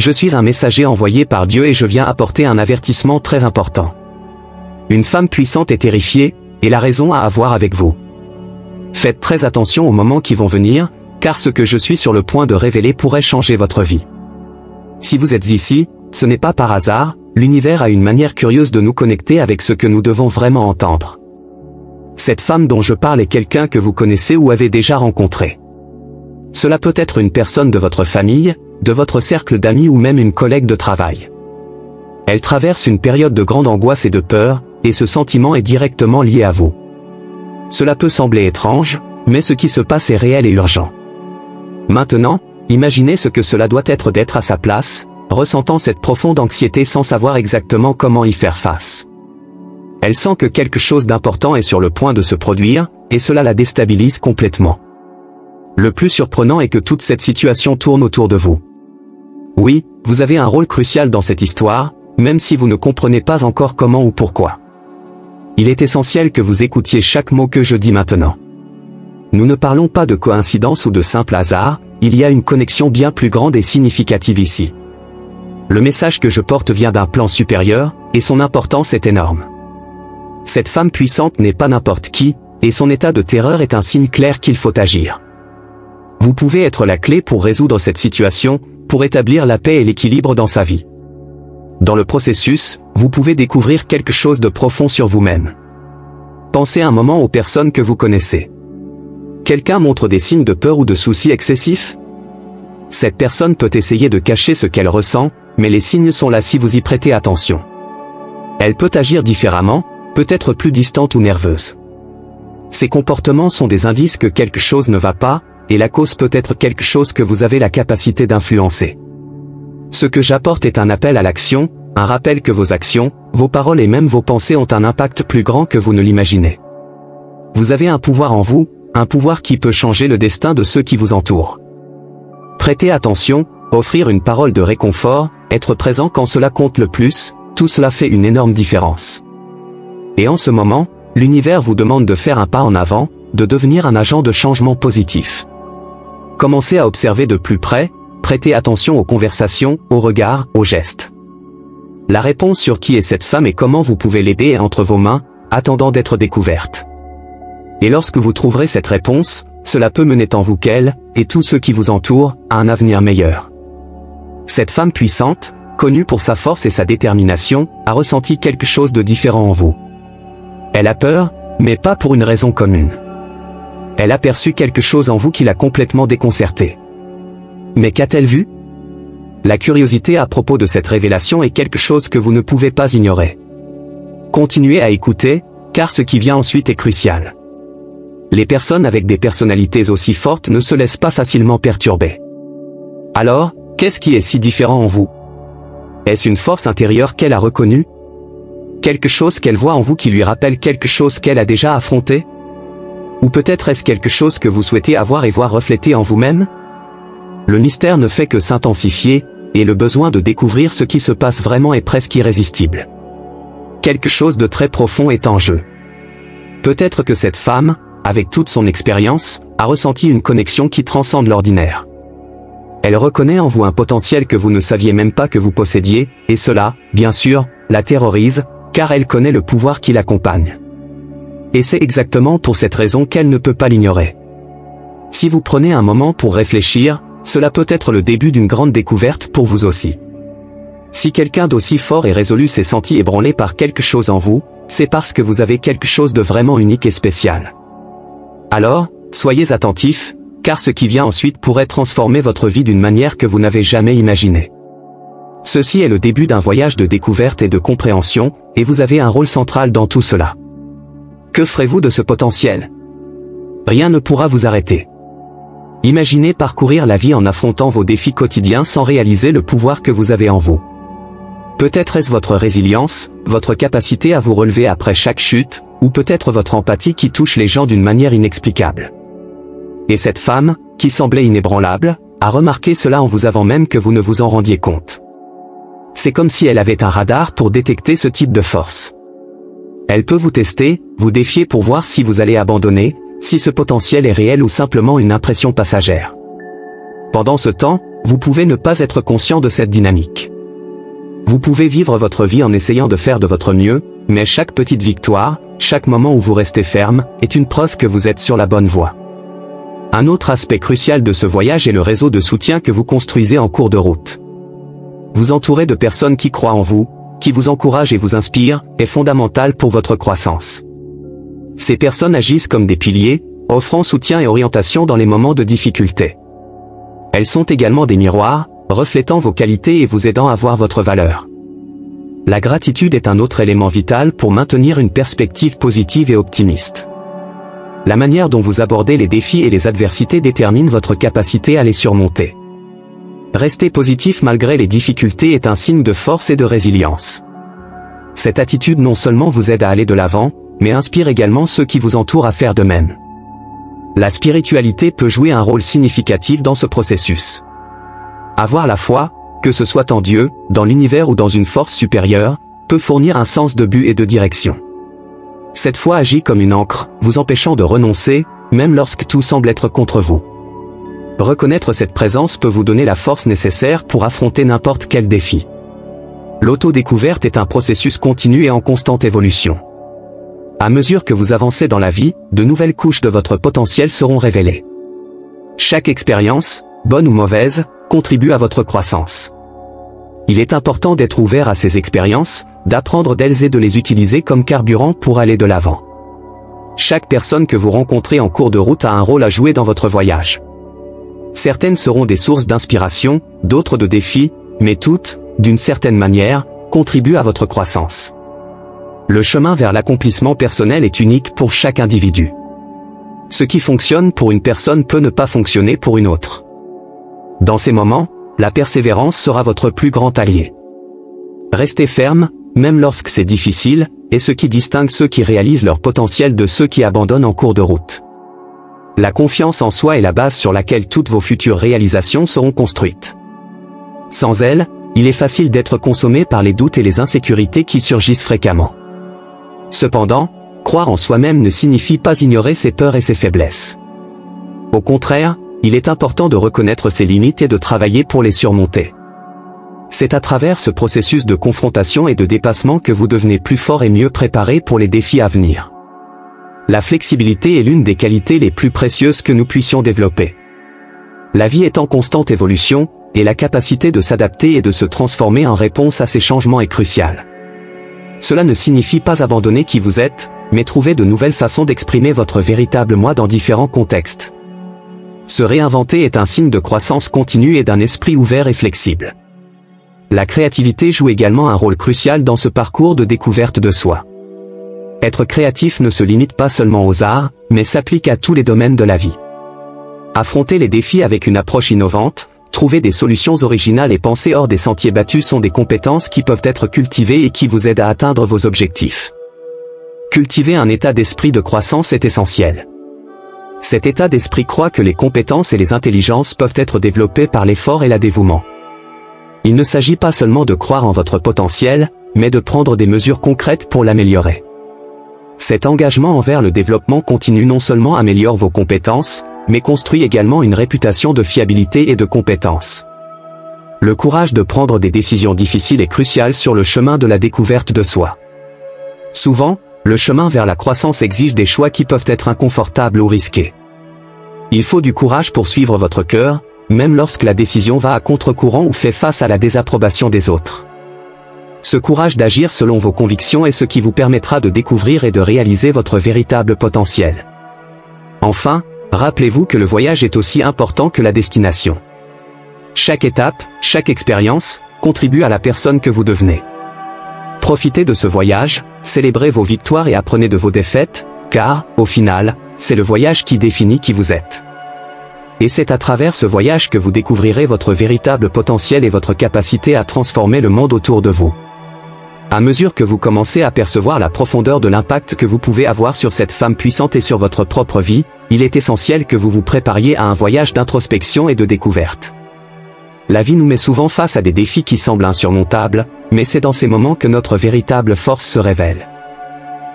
Je suis un messager envoyé par Dieu et je viens apporter un avertissement très important. Une femme puissante est terrifiée, et la raison a à voir avec vous. Faites très attention aux moments qui vont venir, car ce que je suis sur le point de révéler pourrait changer votre vie. Si vous êtes ici, ce n'est pas par hasard, l'univers a une manière curieuse de nous connecter avec ce que nous devons vraiment entendre. Cette femme dont je parle est quelqu'un que vous connaissez ou avez déjà rencontré. Cela peut être une personne de votre famille, de votre cercle d'amis ou même une collègue de travail. Elle traverse une période de grande angoisse et de peur, et ce sentiment est directement lié à vous. Cela peut sembler étrange, mais ce qui se passe est réel et urgent. Maintenant, imaginez ce que cela doit être d'être à sa place, ressentant cette profonde anxiété sans savoir exactement comment y faire face. Elle sent que quelque chose d'important est sur le point de se produire, et cela la déstabilise complètement. Le plus surprenant est que toute cette situation tourne autour de vous. Oui, vous avez un rôle crucial dans cette histoire, même si vous ne comprenez pas encore comment ou pourquoi. Il est essentiel que vous écoutiez chaque mot que je dis maintenant. Nous ne parlons pas de coïncidence ou de simple hasard, il y a une connexion bien plus grande et significative ici. Le message que je porte vient d'un plan supérieur, et son importance est énorme. Cette femme puissante n'est pas n'importe qui, et son état de terreur est un signe clair qu'il faut agir. Vous pouvez être la clé pour résoudre cette situation, pour établir la paix et l'équilibre dans sa vie. Dans le processus, vous pouvez découvrir quelque chose de profond sur vous-même. Pensez un moment aux personnes que vous connaissez. Quelqu'un montre des signes de peur ou de soucis excessifs? Cette personne peut essayer de cacher ce qu'elle ressent, mais les signes sont là si vous y prêtez attention. Elle peut agir différemment, peut-être plus distante ou nerveuse. Ces comportements sont des indices que quelque chose ne va pas, et la cause peut être quelque chose que vous avez la capacité d'influencer. Ce que j'apporte est un appel à l'action, un rappel que vos actions, vos paroles et même vos pensées ont un impact plus grand que vous ne l'imaginez. Vous avez un pouvoir en vous, un pouvoir qui peut changer le destin de ceux qui vous entourent. Prêtez attention, offrir une parole de réconfort, être présent quand cela compte le plus, tout cela fait une énorme différence. Et en ce moment, l'univers vous demande de faire un pas en avant, de devenir un agent de changement positif. Commencez à observer de plus près, prêtez attention aux conversations, aux regards, aux gestes. La réponse sur qui est cette femme et comment vous pouvez l'aider est entre vos mains, attendant d'être découverte. Et lorsque vous trouverez cette réponse, cela peut mener en vous qu'elle, et tous ceux qui vous entourent, à un avenir meilleur. Cette femme puissante, connue pour sa force et sa détermination, a ressenti quelque chose de différent en vous. Elle a peur, mais pas pour une raison commune. Elle a perçu quelque chose en vous qui l'a complètement déconcerté. Mais qu'a-t-elle vu? La curiosité à propos de cette révélation est quelque chose que vous ne pouvez pas ignorer. Continuez à écouter, car ce qui vient ensuite est crucial. Les personnes avec des personnalités aussi fortes ne se laissent pas facilement perturber. Alors, qu'est-ce qui est si différent en vous? Est-ce une force intérieure qu'elle a reconnue? Quelque chose qu'elle voit en vous qui lui rappelle quelque chose qu'elle a déjà affronté? Ou peut-être est-ce quelque chose que vous souhaitez avoir et voir reflété en vous-même? Le mystère ne fait que s'intensifier, et le besoin de découvrir ce qui se passe vraiment est presque irrésistible. Quelque chose de très profond est en jeu. Peut-être que cette femme, avec toute son expérience, a ressenti une connexion qui transcende l'ordinaire. Elle reconnaît en vous un potentiel que vous ne saviez même pas que vous possédiez, et cela, bien sûr, la terrorise, car elle connaît le pouvoir qui l'accompagne. Et c'est exactement pour cette raison qu'elle ne peut pas l'ignorer. Si vous prenez un moment pour réfléchir, cela peut être le début d'une grande découverte pour vous aussi. Si quelqu'un d'aussi fort et résolu s'est senti ébranlé par quelque chose en vous, c'est parce que vous avez quelque chose de vraiment unique et spécial. Alors, soyez attentifs, car ce qui vient ensuite pourrait transformer votre vie d'une manière que vous n'avez jamais imaginée. Ceci est le début d'un voyage de découverte et de compréhension, et vous avez un rôle central dans tout cela. Que ferez-vous de ce potentiel? Rien ne pourra vous arrêter. Imaginez parcourir la vie en affrontant vos défis quotidiens sans réaliser le pouvoir que vous avez en vous. Peut-être est-ce votre résilience, votre capacité à vous relever après chaque chute, ou peut-être votre empathie qui touche les gens d'une manière inexplicable. Et cette femme, qui semblait inébranlable, a remarqué cela en vous avant même que vous ne vous en rendiez compte. C'est comme si elle avait un radar pour détecter ce type de force. Elle peut vous tester, vous défier pour voir si vous allez abandonner, si ce potentiel est réel ou simplement une impression passagère. Pendant ce temps, vous pouvez ne pas être conscient de cette dynamique. Vous pouvez vivre votre vie en essayant de faire de votre mieux, mais chaque petite victoire, chaque moment où vous restez ferme, est une preuve que vous êtes sur la bonne voie. Un autre aspect crucial de ce voyage est le réseau de soutien que vous construisez en cours de route. Vous entourer de personnes qui croient en vous, qui vous encouragent et vous inspirent, est fondamental pour votre croissance. Ces personnes agissent comme des piliers, offrant soutien et orientation dans les moments de difficulté. Elles sont également des miroirs, reflétant vos qualités et vous aidant à voir votre valeur. La gratitude est un autre élément vital pour maintenir une perspective positive et optimiste. La manière dont vous abordez les défis et les adversités détermine votre capacité à les surmonter. Rester positif malgré les difficultés est un signe de force et de résilience. Cette attitude non seulement vous aide à aller de l'avant, mais inspire également ceux qui vous entourent à faire de même. La spiritualité peut jouer un rôle significatif dans ce processus. Avoir la foi, que ce soit en Dieu, dans l'univers ou dans une force supérieure, peut fournir un sens de but et de direction. Cette foi agit comme une ancre, vous empêchant de renoncer, même lorsque tout semble être contre vous. Reconnaître cette présence peut vous donner la force nécessaire pour affronter n'importe quel défi. L'autodécouverte est un processus continu et en constante évolution. À mesure que vous avancez dans la vie, de nouvelles couches de votre potentiel seront révélées. Chaque expérience, bonne ou mauvaise, contribue à votre croissance. Il est important d'être ouvert à ces expériences, d'apprendre d'elles et de les utiliser comme carburant pour aller de l'avant. Chaque personne que vous rencontrez en cours de route a un rôle à jouer dans votre voyage. Certaines seront des sources d'inspiration, d'autres de défis, mais toutes, d'une certaine manière, contribuent à votre croissance. Le chemin vers l'accomplissement personnel est unique pour chaque individu. Ce qui fonctionne pour une personne peut ne pas fonctionner pour une autre. Dans ces moments, la persévérance sera votre plus grand allié. Restez ferme, même lorsque c'est difficile, est ce qui distingue ceux qui réalisent leur potentiel de ceux qui abandonnent en cours de route. La confiance en soi est la base sur laquelle toutes vos futures réalisations seront construites. Sans elle, il est facile d'être consommé par les doutes et les insécurités qui surgissent fréquemment. Cependant, croire en soi-même ne signifie pas ignorer ses peurs et ses faiblesses. Au contraire, il est important de reconnaître ses limites et de travailler pour les surmonter. C'est à travers ce processus de confrontation et de dépassement que vous devenez plus fort et mieux préparé pour les défis à venir. La flexibilité est l'une des qualités les plus précieuses que nous puissions développer. La vie est en constante évolution, et la capacité de s'adapter et de se transformer en réponse à ces changements est cruciale. Cela ne signifie pas abandonner qui vous êtes, mais trouver de nouvelles façons d'exprimer votre véritable moi dans différents contextes. Se réinventer est un signe de croissance continue et d'un esprit ouvert et flexible. La créativité joue également un rôle crucial dans ce parcours de découverte de soi. Être créatif ne se limite pas seulement aux arts, mais s'applique à tous les domaines de la vie. Affronter les défis avec une approche innovante, trouver des solutions originales et penser hors des sentiers battus sont des compétences qui peuvent être cultivées et qui vous aident à atteindre vos objectifs. Cultiver un état d'esprit de croissance est essentiel. Cet état d'esprit croit que les compétences et les intelligences peuvent être développées par l'effort et la dévouement. Il ne s'agit pas seulement de croire en votre potentiel, mais de prendre des mesures concrètes pour l'améliorer. Cet engagement envers le développement continu non seulement améliore vos compétences, mais construit également une réputation de fiabilité et de compétence. Le courage de prendre des décisions difficiles est crucial sur le chemin de la découverte de soi. Souvent, le chemin vers la croissance exige des choix qui peuvent être inconfortables ou risqués. Il faut du courage pour suivre votre cœur, même lorsque la décision va à contre-courant ou fait face à la désapprobation des autres. Ce courage d'agir selon vos convictions est ce qui vous permettra de découvrir et de réaliser votre véritable potentiel. Enfin, rappelez-vous que le voyage est aussi important que la destination. Chaque étape, chaque expérience, contribue à la personne que vous devenez. Profitez de ce voyage, célébrez vos victoires et apprenez de vos défaites, car, au final, c'est le voyage qui définit qui vous êtes. Et c'est à travers ce voyage que vous découvrirez votre véritable potentiel et votre capacité à transformer le monde autour de vous. À mesure que vous commencez à percevoir la profondeur de l'impact que vous pouvez avoir sur cette femme puissante et sur votre propre vie, il est essentiel que vous vous prépariez à un voyage d'introspection et de découverte. La vie nous met souvent face à des défis qui semblent insurmontables, mais c'est dans ces moments que notre véritable force se révèle.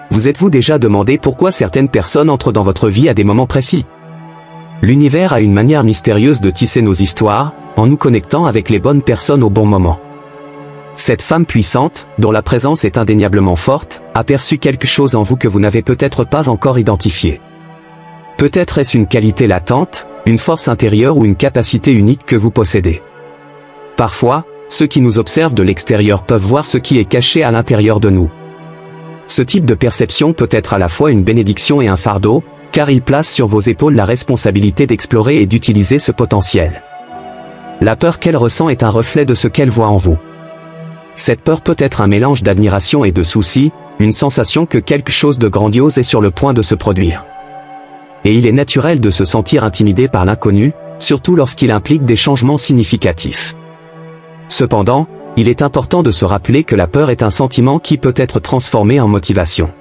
Vous êtes-vous déjà demandé pourquoi certaines personnes entrent dans votre vie à des moments précis ? L'univers a une manière mystérieuse de tisser nos histoires, en nous connectant avec les bonnes personnes au bon moment. Cette femme puissante, dont la présence est indéniablement forte, a perçu quelque chose en vous que vous n'avez peut-être pas encore identifié. Peut-être est-ce une qualité latente, une force intérieure ou une capacité unique que vous possédez. Parfois, ceux qui nous observent de l'extérieur peuvent voir ce qui est caché à l'intérieur de nous. Ce type de perception peut être à la fois une bénédiction et un fardeau, car il place sur vos épaules la responsabilité d'explorer et d'utiliser ce potentiel. La peur qu'elle ressent est un reflet de ce qu'elle voit en vous. Cette peur peut être un mélange d'admiration et de souci, une sensation que quelque chose de grandiose est sur le point de se produire. Et il est naturel de se sentir intimidé par l'inconnu, surtout lorsqu'il implique des changements significatifs. Cependant, il est important de se rappeler que la peur est un sentiment qui peut être transformé en motivation.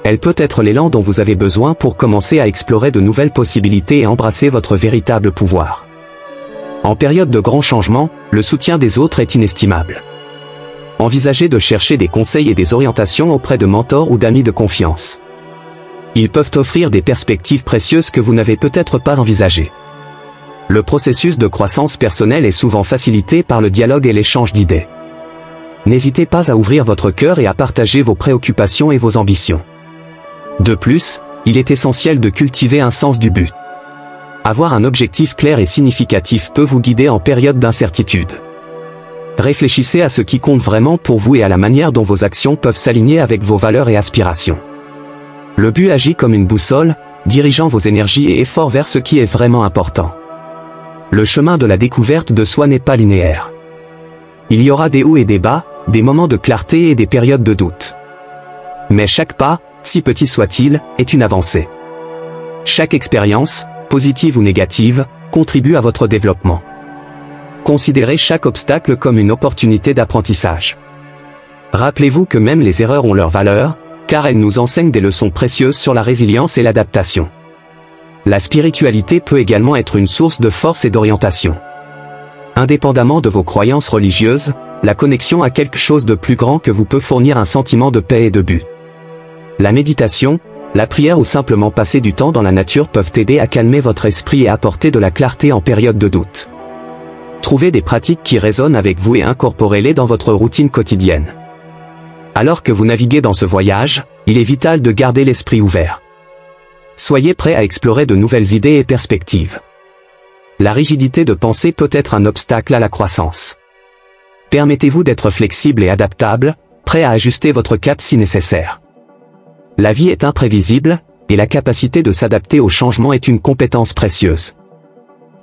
Elle peut être l'élan dont vous avez besoin pour commencer à explorer de nouvelles possibilités et embrasser votre véritable pouvoir. En période de grands changements, le soutien des autres est inestimable. Envisagez de chercher des conseils et des orientations auprès de mentors ou d'amis de confiance. Ils peuvent offrir des perspectives précieuses que vous n'avez peut-être pas envisagées. Le processus de croissance personnelle est souvent facilité par le dialogue et l'échange d'idées. N'hésitez pas à ouvrir votre cœur et à partager vos préoccupations et vos ambitions. De plus, il est essentiel de cultiver un sens du but. Avoir un objectif clair et significatif peut vous guider en période d'incertitude. Réfléchissez à ce qui compte vraiment pour vous et à la manière dont vos actions peuvent s'aligner avec vos valeurs et aspirations. Le but agit comme une boussole, dirigeant vos énergies et efforts vers ce qui est vraiment important. Le chemin de la découverte de soi n'est pas linéaire. Il y aura des hauts et des bas, des moments de clarté et des périodes de doute. Mais chaque pas, si petit soit-il, est une avancée. Chaque expérience, positive ou négative, contribue à votre développement. Considérez chaque obstacle comme une opportunité d'apprentissage. Rappelez-vous que même les erreurs ont leur valeur, car elles nous enseignent des leçons précieuses sur la résilience et l'adaptation. La spiritualité peut également être une source de force et d'orientation. Indépendamment de vos croyances religieuses, la connexion à quelque chose de plus grand que vous peut fournir un sentiment de paix et de but. La méditation, la prière ou simplement passer du temps dans la nature peuvent aider à calmer votre esprit et apporter de la clarté en période de doute. Trouvez des pratiques qui résonnent avec vous et incorporez-les dans votre routine quotidienne. Alors que vous naviguez dans ce voyage, il est vital de garder l'esprit ouvert. Soyez prêt à explorer de nouvelles idées et perspectives. La rigidité de pensée peut être un obstacle à la croissance. Permettez-vous d'être flexible et adaptable, prêt à ajuster votre cap si nécessaire. La vie est imprévisible, et la capacité de s'adapter aux changements est une compétence précieuse.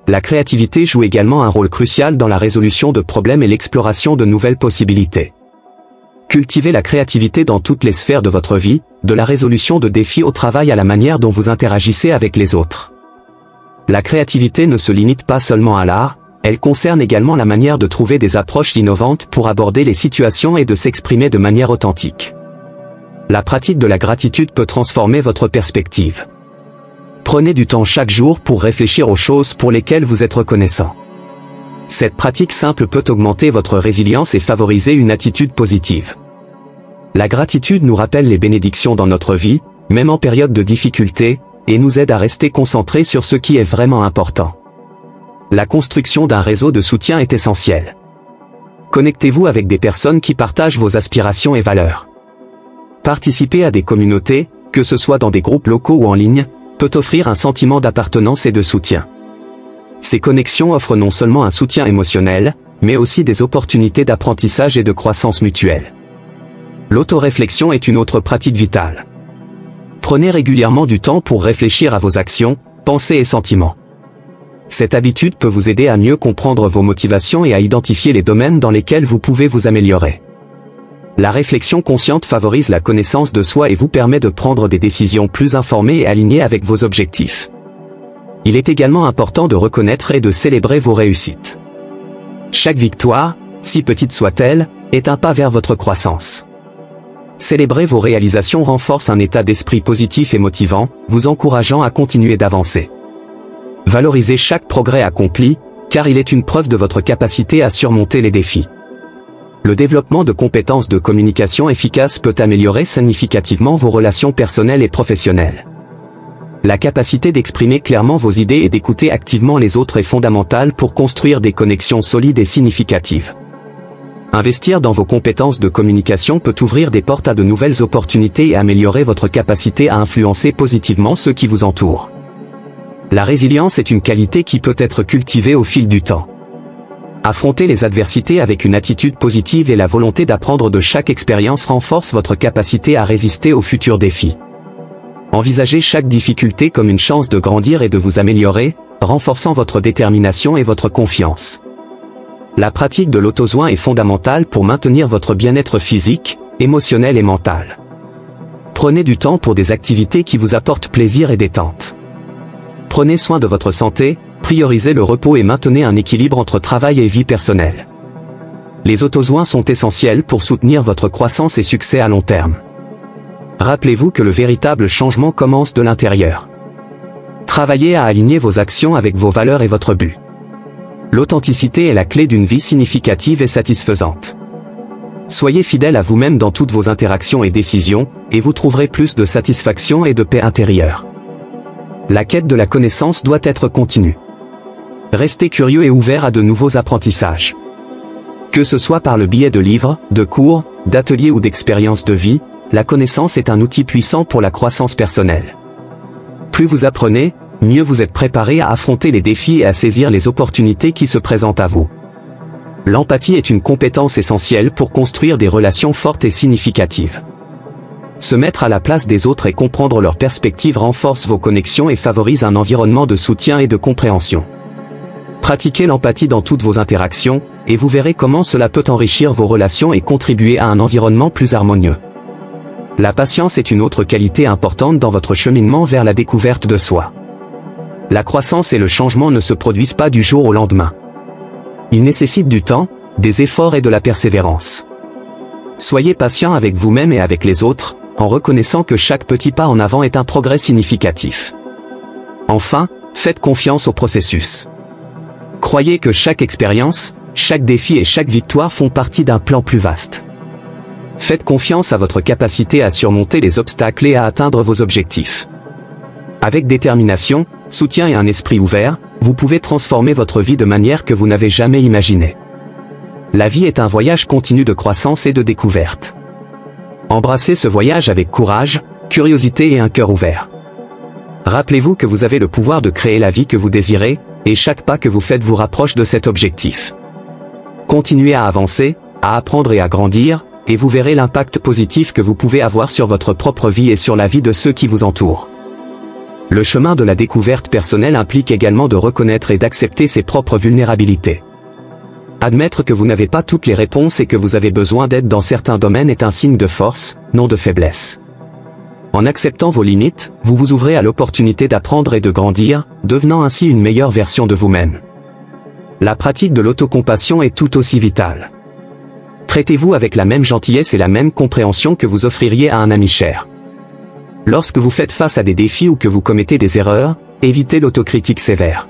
La créativité joue également un rôle crucial dans la résolution de problèmes et l'exploration de nouvelles possibilités. Cultivez la créativité dans toutes les sphères de votre vie, de la résolution de défis au travail à la manière dont vous interagissez avec les autres. La créativité ne se limite pas seulement à l'art, elle concerne également la manière de trouver des approches innovantes pour aborder les situations et de s'exprimer de manière authentique. La pratique de la gratitude peut transformer votre perspective. Prenez du temps chaque jour pour réfléchir aux choses pour lesquelles vous êtes reconnaissant. Cette pratique simple peut augmenter votre résilience et favoriser une attitude positive. La gratitude nous rappelle les bénédictions dans notre vie, même en période de difficulté, et nous aide à rester concentrés sur ce qui est vraiment important. La construction d'un réseau de soutien est essentielle. Connectez-vous avec des personnes qui partagent vos aspirations et valeurs. Participer à des communautés, que ce soit dans des groupes locaux ou en ligne, peut offrir un sentiment d'appartenance et de soutien. Ces connexions offrent non seulement un soutien émotionnel, mais aussi des opportunités d'apprentissage et de croissance mutuelle. L'autoréflexion est une autre pratique vitale. Prenez régulièrement du temps pour réfléchir à vos actions, pensées et sentiments. Cette habitude peut vous aider à mieux comprendre vos motivations et à identifier les domaines dans lesquels vous pouvez vous améliorer. La réflexion consciente favorise la connaissance de soi et vous permet de prendre des décisions plus informées et alignées avec vos objectifs. Il est également important de reconnaître et de célébrer vos réussites. Chaque victoire, si petite soit-elle, est un pas vers votre croissance. Célébrer vos réalisations renforce un état d'esprit positif et motivant, vous encourageant à continuer d'avancer. Valorisez chaque progrès accompli, car il est une preuve de votre capacité à surmonter les défis. Le développement de compétences de communication efficaces peut améliorer significativement vos relations personnelles et professionnelles. La capacité d'exprimer clairement vos idées et d'écouter activement les autres est fondamentale pour construire des connexions solides et significatives. Investir dans vos compétences de communication peut ouvrir des portes à de nouvelles opportunités et améliorer votre capacité à influencer positivement ceux qui vous entourent. La résilience est une qualité qui peut être cultivée au fil du temps. Affronter les adversités avec une attitude positive et la volonté d'apprendre de chaque expérience renforce votre capacité à résister aux futurs défis. Envisagez chaque difficulté comme une chance de grandir et de vous améliorer, renforçant votre détermination et votre confiance. La pratique de l'auto-soin est fondamentale pour maintenir votre bien-être physique, émotionnel et mental. Prenez du temps pour des activités qui vous apportent plaisir et détente. Prenez soin de votre santé, priorisez le repos et maintenez un équilibre entre travail et vie personnelle. Les autosoins sont essentiels pour soutenir votre croissance et succès à long terme. Rappelez-vous que le véritable changement commence de l'intérieur. Travaillez à aligner vos actions avec vos valeurs et votre but. L'authenticité est la clé d'une vie significative et satisfaisante. Soyez fidèle à vous-même dans toutes vos interactions et décisions, et vous trouverez plus de satisfaction et de paix intérieure. La quête de la connaissance doit être continue. Restez curieux et ouvert à de nouveaux apprentissages. Que ce soit par le biais de livres, de cours, d'ateliers ou d'expériences de vie, la connaissance est un outil puissant pour la croissance personnelle. Plus vous apprenez, mieux vous êtes préparé à affronter les défis et à saisir les opportunités qui se présentent à vous. L'empathie est une compétence essentielle pour construire des relations fortes et significatives. Se mettre à la place des autres et comprendre leurs perspectives renforce vos connexions et favorise un environnement de soutien et de compréhension. Pratiquez l'empathie dans toutes vos interactions, et vous verrez comment cela peut enrichir vos relations et contribuer à un environnement plus harmonieux. La patience est une autre qualité importante dans votre cheminement vers la découverte de soi. La croissance et le changement ne se produisent pas du jour au lendemain. Ils nécessitent du temps, des efforts et de la persévérance. Soyez patient avec vous-même et avec les autres, en reconnaissant que chaque petit pas en avant est un progrès significatif. Enfin, faites confiance au processus. Croyez que chaque expérience, chaque défi et chaque victoire font partie d'un plan plus vaste. Faites confiance à votre capacité à surmonter les obstacles et à atteindre vos objectifs. Avec détermination, soutien et un esprit ouvert, vous pouvez transformer votre vie de manière que vous n'avez jamais imaginée. La vie est un voyage continu de croissance et de découverte. Embrassez ce voyage avec courage, curiosité et un cœur ouvert. Rappelez-vous que vous avez le pouvoir de créer la vie que vous désirez, et chaque pas que vous faites vous rapproche de cet objectif. Continuez à avancer, à apprendre et à grandir, et vous verrez l'impact positif que vous pouvez avoir sur votre propre vie et sur la vie de ceux qui vous entourent. Le chemin de la découverte personnelle implique également de reconnaître et d'accepter ses propres vulnérabilités. Admettre que vous n'avez pas toutes les réponses et que vous avez besoin d'aide dans certains domaines est un signe de force, non de faiblesse. En acceptant vos limites, vous vous ouvrez à l'opportunité d'apprendre et de grandir, devenant ainsi une meilleure version de vous-même. La pratique de l'autocompassion est tout aussi vitale. Traitez-vous avec la même gentillesse et la même compréhension que vous offririez à un ami cher. Lorsque vous faites face à des défis ou que vous commettez des erreurs, évitez l'autocritique sévère.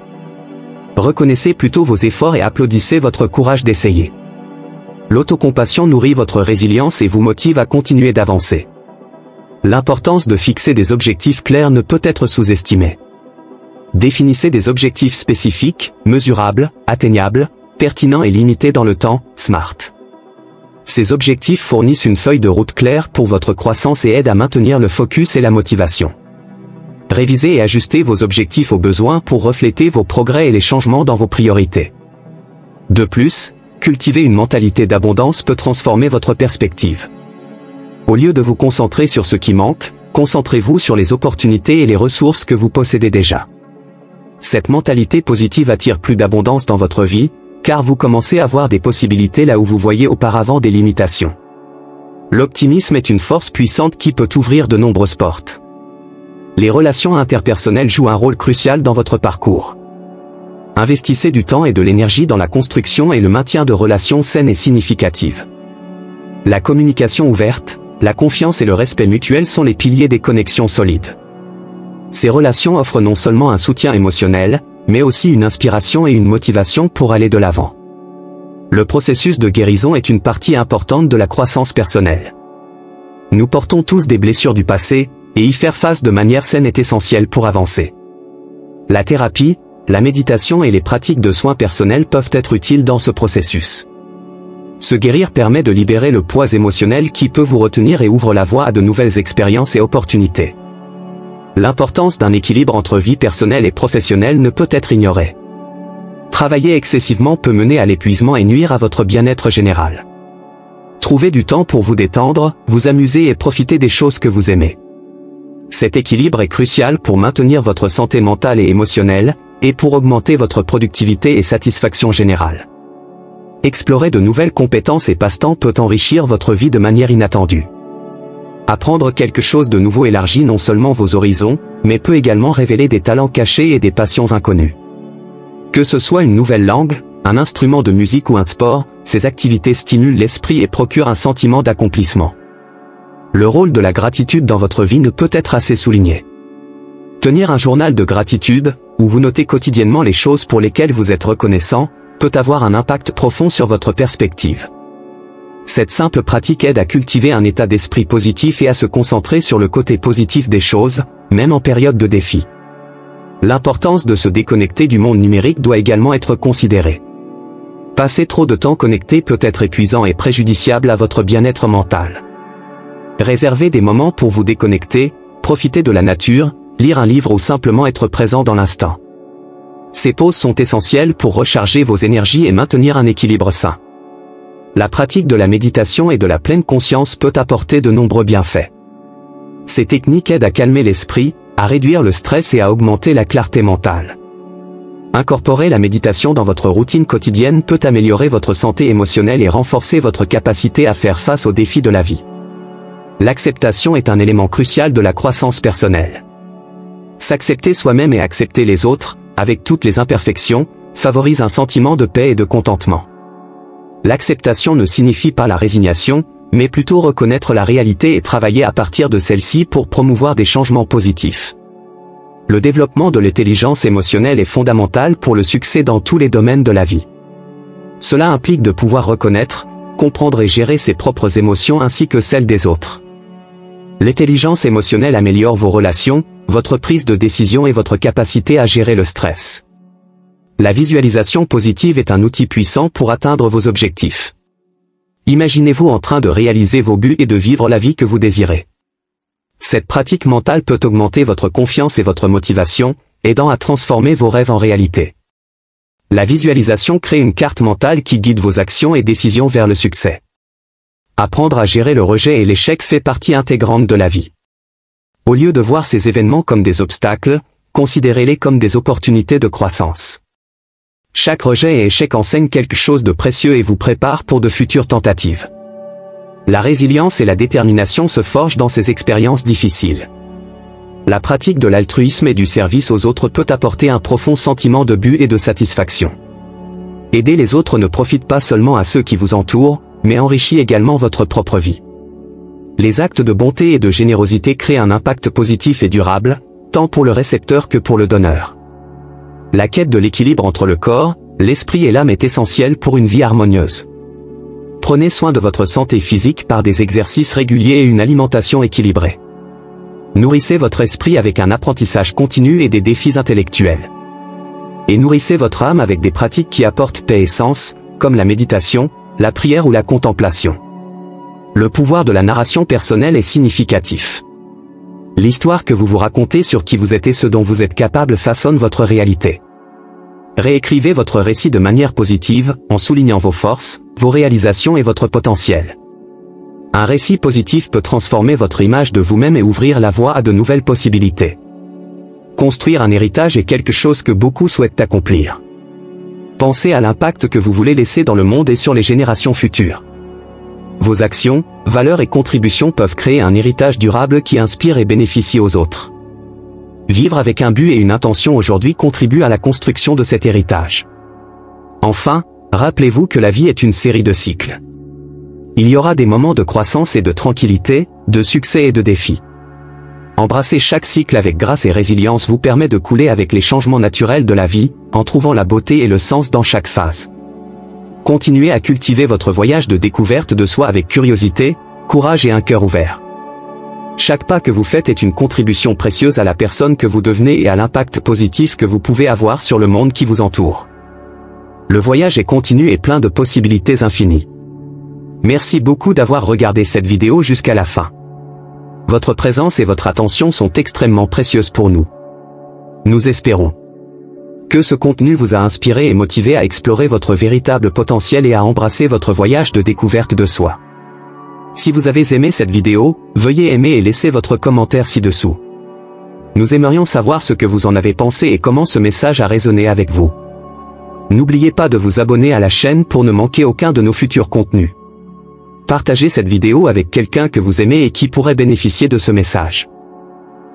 Reconnaissez plutôt vos efforts et applaudissez votre courage d'essayer. L'autocompassion nourrit votre résilience et vous motive à continuer d'avancer. L'importance de fixer des objectifs clairs ne peut être sous-estimée. Définissez des objectifs spécifiques, mesurables, atteignables, pertinents et limités dans le temps, SMART. Ces objectifs fournissent une feuille de route claire pour votre croissance et aident à maintenir le focus et la motivation. Révisez et ajustez vos objectifs aux besoins pour refléter vos progrès et les changements dans vos priorités. De plus, cultiver une mentalité d'abondance peut transformer votre perspective. Au lieu de vous concentrer sur ce qui manque, concentrez-vous sur les opportunités et les ressources que vous possédez déjà. Cette mentalité positive attire plus d'abondance dans votre vie, car vous commencez à voir des possibilités là où vous voyez auparavant des limitations. L'optimisme est une force puissante qui peut ouvrir de nombreuses portes. Les relations interpersonnelles jouent un rôle crucial dans votre parcours. Investissez du temps et de l'énergie dans la construction et le maintien de relations saines et significatives. La communication ouverte, la confiance et le respect mutuel sont les piliers des connexions solides. Ces relations offrent non seulement un soutien émotionnel, mais aussi une inspiration et une motivation pour aller de l'avant. Le processus de guérison est une partie importante de la croissance personnelle. Nous portons tous des blessures du passé, et y faire face de manière saine est essentiel pour avancer. La thérapie, la méditation et les pratiques de soins personnels peuvent être utiles dans ce processus. Se guérir permet de libérer le poids émotionnel qui peut vous retenir et ouvre la voie à de nouvelles expériences et opportunités. L'importance d'un équilibre entre vie personnelle et professionnelle ne peut être ignorée. Travailler excessivement peut mener à l'épuisement et nuire à votre bien-être général. Trouvez du temps pour vous détendre, vous amuser et profiter des choses que vous aimez. Cet équilibre est crucial pour maintenir votre santé mentale et émotionnelle, et pour augmenter votre productivité et satisfaction générale. Explorer de nouvelles compétences et passe-temps peut enrichir votre vie de manière inattendue. Apprendre quelque chose de nouveau élargit non seulement vos horizons, mais peut également révéler des talents cachés et des passions inconnues. Que ce soit une nouvelle langue, un instrument de musique ou un sport, ces activités stimulent l'esprit et procurent un sentiment d'accomplissement. Le rôle de la gratitude dans votre vie ne peut être assez souligné. Tenir un journal de gratitude, où vous notez quotidiennement les choses pour lesquelles vous êtes reconnaissant, peut avoir un impact profond sur votre perspective. Cette simple pratique aide à cultiver un état d'esprit positif et à se concentrer sur le côté positif des choses, même en période de défi. L'importance de se déconnecter du monde numérique doit également être considérée. Passer trop de temps connecté peut être épuisant et préjudiciable à votre bien-être mental. Réservez des moments pour vous déconnecter, profiter de la nature, lire un livre ou simplement être présent dans l'instant. Ces pauses sont essentielles pour recharger vos énergies et maintenir un équilibre sain. La pratique de la méditation et de la pleine conscience peut apporter de nombreux bienfaits. Ces techniques aident à calmer l'esprit, à réduire le stress et à augmenter la clarté mentale. Incorporer la méditation dans votre routine quotidienne peut améliorer votre santé émotionnelle et renforcer votre capacité à faire face aux défis de la vie. L'acceptation est un élément crucial de la croissance personnelle. S'accepter soi-même et accepter les autres, avec toutes les imperfections, favorise un sentiment de paix et de contentement. L'acceptation ne signifie pas la résignation, mais plutôt reconnaître la réalité et travailler à partir de celle-ci pour promouvoir des changements positifs. Le développement de l'intelligence émotionnelle est fondamental pour le succès dans tous les domaines de la vie. Cela implique de pouvoir reconnaître, comprendre et gérer ses propres émotions ainsi que celles des autres. L'intelligence émotionnelle améliore vos relations, votre prise de décision et votre capacité à gérer le stress. La visualisation positive est un outil puissant pour atteindre vos objectifs. Imaginez-vous en train de réaliser vos buts et de vivre la vie que vous désirez. Cette pratique mentale peut augmenter votre confiance et votre motivation, aidant à transformer vos rêves en réalité. La visualisation crée une carte mentale qui guide vos actions et décisions vers le succès. Apprendre à gérer le rejet et l'échec fait partie intégrante de la vie. Au lieu de voir ces événements comme des obstacles, considérez-les comme des opportunités de croissance. Chaque rejet et échec enseigne quelque chose de précieux et vous prépare pour de futures tentatives. La résilience et la détermination se forgent dans ces expériences difficiles. La pratique de l'altruisme et du service aux autres peut apporter un profond sentiment de but et de satisfaction. Aider les autres ne profite pas seulement à ceux qui vous entourent, mais enrichit également votre propre vie. Les actes de bonté et de générosité créent un impact positif et durable, tant pour le récepteur que pour le donneur. La quête de l'équilibre entre le corps, l'esprit et l'âme est essentielle pour une vie harmonieuse. Prenez soin de votre santé physique par des exercices réguliers et une alimentation équilibrée. Nourrissez votre esprit avec un apprentissage continu et des défis intellectuels. Et nourrissez votre âme avec des pratiques qui apportent paix et sens, comme la méditation, la prière ou la contemplation. Le pouvoir de la narration personnelle est significatif. L'histoire que vous vous racontez sur qui vous êtes et ce dont vous êtes capable façonne votre réalité. Réécrivez votre récit de manière positive, en soulignant vos forces, vos réalisations et votre potentiel. Un récit positif peut transformer votre image de vous-même et ouvrir la voie à de nouvelles possibilités. Construire un héritage est quelque chose que beaucoup souhaitent accomplir. Pensez à l'impact que vous voulez laisser dans le monde et sur les générations futures. Vos actions, valeurs et contributions peuvent créer un héritage durable qui inspire et bénéficie aux autres. Vivre avec un but et une intention aujourd'hui contribue à la construction de cet héritage. Enfin, rappelez-vous que la vie est une série de cycles. Il y aura des moments de croissance et de tranquillité, de succès et de défis. Embrasser chaque cycle avec grâce et résilience vous permet de couler avec les changements naturels de la vie, en trouvant la beauté et le sens dans chaque phase. Continuez à cultiver votre voyage de découverte de soi avec curiosité, courage et un cœur ouvert. Chaque pas que vous faites est une contribution précieuse à la personne que vous devenez et à l'impact positif que vous pouvez avoir sur le monde qui vous entoure. Le voyage est continu et plein de possibilités infinies. Merci beaucoup d'avoir regardé cette vidéo jusqu'à la fin. Votre présence et votre attention sont extrêmement précieuses pour nous. Nous espérons que ce contenu vous a inspiré et motivé à explorer votre véritable potentiel et à embrasser votre voyage de découverte de soi. Si vous avez aimé cette vidéo, veuillez aimer et laisser votre commentaire ci-dessous. Nous aimerions savoir ce que vous en avez pensé et comment ce message a résonné avec vous. N'oubliez pas de vous abonner à la chaîne pour ne manquer aucun de nos futurs contenus. Partagez cette vidéo avec quelqu'un que vous aimez et qui pourrait bénéficier de ce message.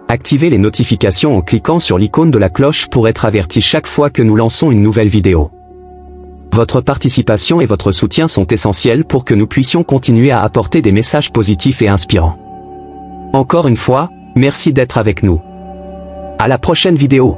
Activez les notifications en cliquant sur l'icône de la cloche pour être averti chaque fois que nous lançons une nouvelle vidéo. Votre participation et votre soutien sont essentiels pour que nous puissions continuer à apporter des messages positifs et inspirants. Encore une fois, merci d'être avec nous. À la prochaine vidéo.